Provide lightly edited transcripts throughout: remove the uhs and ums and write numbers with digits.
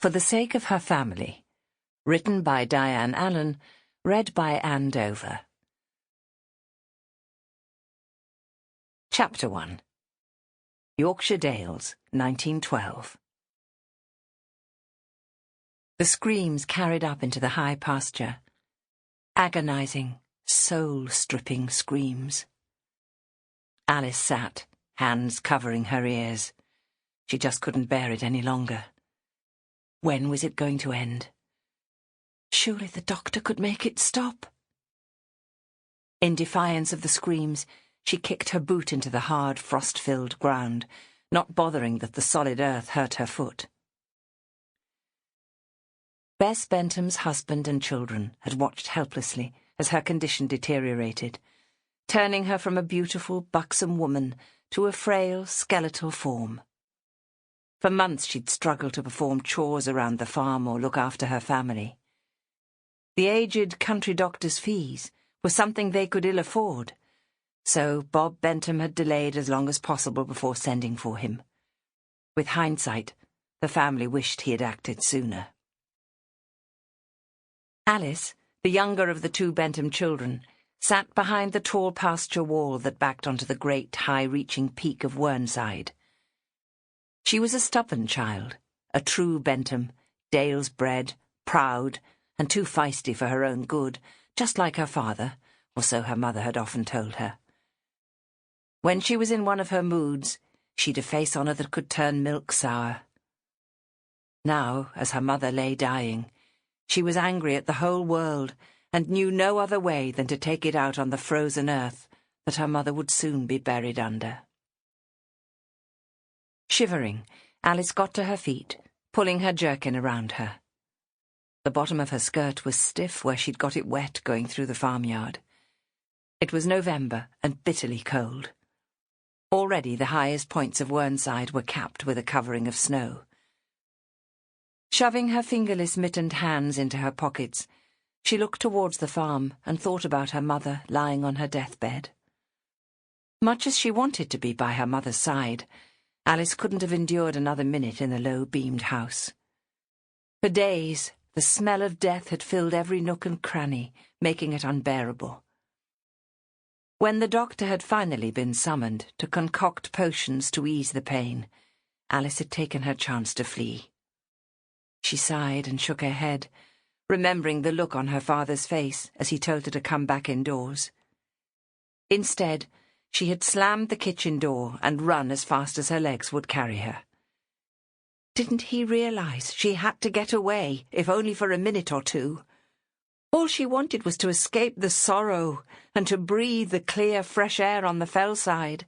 For the Sake of Her Family, written by Diane Allen, read by Anne Dover. Chapter 1. Yorkshire Dales, 1912. The screams carried up into the high pasture. Agonizing, soul-stripping screams. Alice sat, hands covering her ears. She just couldn't bear it any longer. When was it going to end? Surely the doctor could make it stop. In defiance of the screams, she kicked her boot into the hard, frost-filled ground, not bothering that the solid earth hurt her foot. Bess Bentham's husband and children had watched helplessly as her condition deteriorated, turning her from a beautiful, buxom woman to a frail, skeletal form. For months she'd struggled to perform chores around the farm or look after her family. The aged country doctor's fees were something they could ill afford, so Bob Bentham had delayed as long as possible before sending for him. With hindsight, the family wished he had acted sooner. Alice, the younger of the two Bentham children, sat behind the tall pasture wall that backed onto the great, high-reaching peak of Whernside. She was a stubborn child, a true Bentham, Dales bred, proud, and too feisty for her own good, just like her father, or so her mother had often told her. When she was in one of her moods, she'd a face on her that could turn milk sour. Now, as her mother lay dying, she was angry at the whole world and knew no other way than to take it out on the frozen earth that her mother would soon be buried under. Shivering, Alice got to her feet, pulling her jerkin around her. The bottom of her skirt was stiff where she'd got it wet going through the farmyard. It was November and bitterly cold. Already the highest points of Whernside were capped with a covering of snow. Shoving her fingerless mittened hands into her pockets, she looked towards the farm and thought about her mother lying on her deathbed. Much as she wanted to be by her mother's side, Alice couldn't have endured another minute in the low-beamed house. For days, the smell of death had filled every nook and cranny, making it unbearable. When the doctor had finally been summoned to concoct potions to ease the pain, Alice had taken her chance to flee. She sighed and shook her head, remembering the look on her father's face as he told her to come back indoors. Instead, she had slammed the kitchen door and run as fast as her legs would carry her. Didn't he realize she had to get away, if only for a minute or two? All she wanted was to escape the sorrow and to breathe the clear, fresh air on the fellside.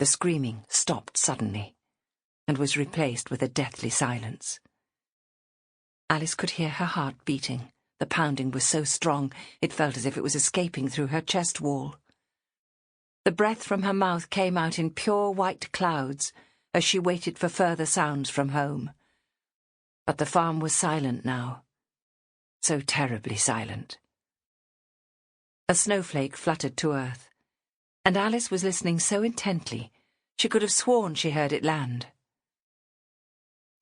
The screaming stopped suddenly and was replaced with a deathly silence. Alice could hear her heart beating. The pounding was so strong it felt as if it was escaping through her chest wall. The breath from her mouth came out in pure white clouds as she waited for further sounds from home. But the farm was silent now. So terribly silent. A snowflake fluttered to earth, and Alice was listening so intently she could have sworn she heard it land.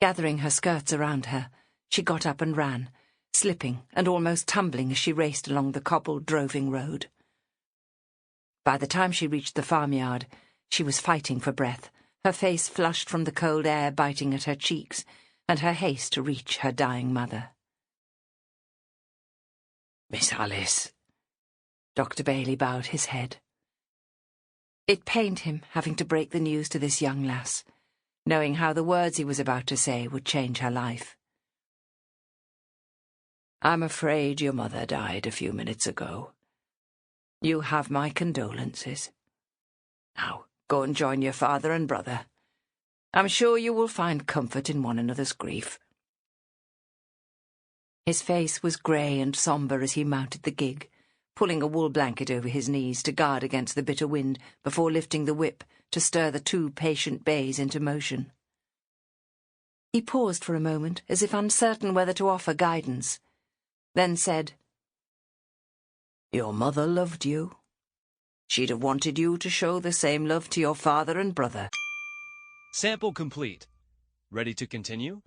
Gathering her skirts around her, she got up and ran, slipping and almost tumbling as she raced along the cobbled droving road. By the time she reached the farmyard, she was fighting for breath, her face flushed from the cold air biting at her cheeks, and her haste to reach her dying mother. Miss Alice. Dr. Bailey bowed his head. It pained him having to break the news to this young lass, knowing how the words he was about to say would change her life. I'm afraid your mother died a few minutes ago. You have my condolences. Now, go and join your father and brother. I'm sure you will find comfort in one another's grief. His face was grey and sombre as he mounted the gig, pulling a wool blanket over his knees to guard against the bitter wind before lifting the whip to stir the two patient bays into motion. He paused for a moment, as if uncertain whether to offer guidance, then said, Your mother loved you. She'd have wanted you to show the same love to your father and brother. Sample complete. Ready to continue?